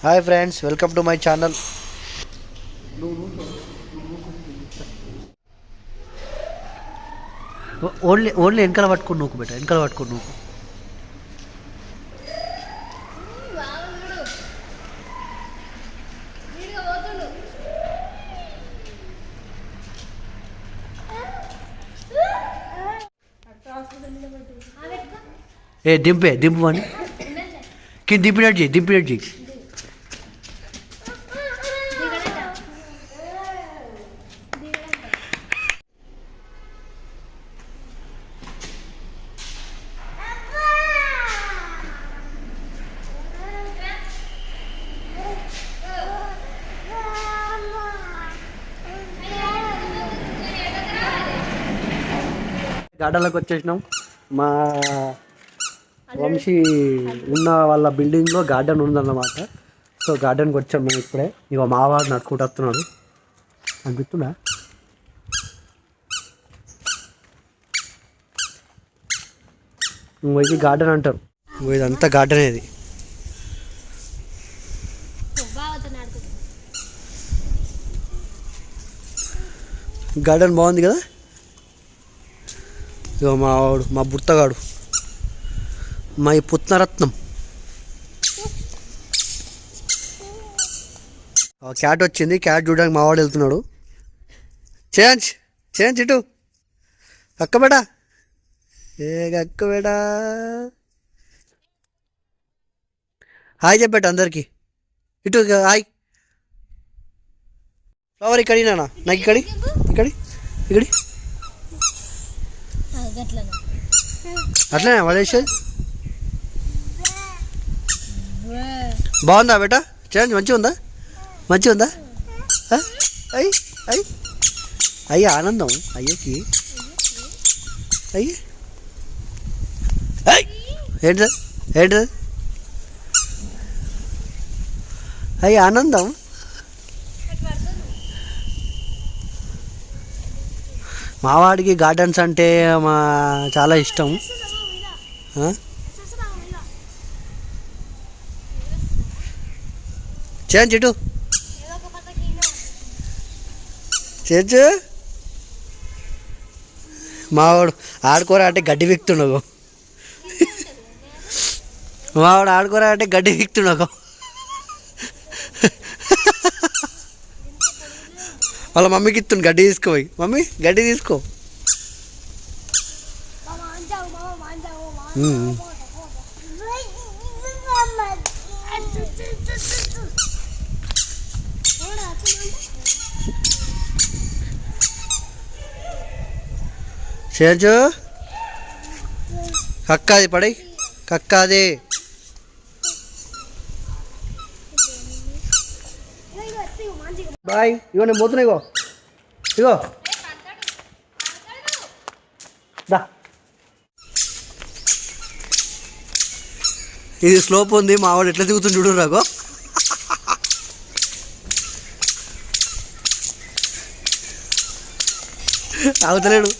Hi friends, welcome to my channel. Only only వెనకాల పట్టుకుని నూకు బెట, వెనకాల పట్టుకుని నూకు. ఏ దింపు అని కింద దింపినట్టు చేయి. గార్డెన్లోకి వచ్చేసినాం. మా వంశీ ఉన్న వాళ్ళ బిల్డింగ్లో గార్డెన్ ఉందన్నమాట. సో గార్డెన్కి వచ్చాం మేము ఇప్పుడే. ఇక మావాడు నడుచుకుంటూ వస్తున్నాడు, అనిపిస్తుందా? ఇది గార్డెన్ అంటారు, ఇదంతా గార్డెన్. ఇది గార్డెన్ బాగుంది కదా. ఇక మావాడు, మా బుర్తగాడు, మా ఈ పుత్నరత్నం. క్యాట్ వచ్చింది, క్యాట్ చూడడానికి మావాడు వెళ్తున్నాడు. చేంజ్ ఇటు అక్కబేడా, అక్కబేడా. హాయ్ చెప్పేట అందరికి. ఇటు హాయ్. ఫ్లవర్ ఇక్కడి నాన్న, నాకు ఇక్కడి అట్లనే వలేష్. బాగుందా బేటా? చేంజ్ మంచిగా ఉందా? అయ్యి ఆనందం అయ్యకి. ఏంటి అయ్యి ఆనందం. మావాడికి గార్డెన్స్ అంటే చాలా ఇష్టం. చేంజ్ ఇటు చేంజ్. మావాడు ఆడుకోరా అంటే గడ్డి విక్తుండవు. మావాడు ఆడుకోరా అంటే గడ్డి విక్తుండవు. వాళ్ళ మమ్మీకి ఇస్తుంది గడ్డి తీసుకోపోయి. మమ్మీ గడ్డి తీసుకో. చేంజు కక్కాది పడై కక్కాది. బాయ్. ఇగో నేను పోతున్నా. ఇగో దా. ఇది స్లోప్ ఉంది. మా వాడు ఎట్లా దిగుతుంది చూడు రాగో. అవుతలేడు.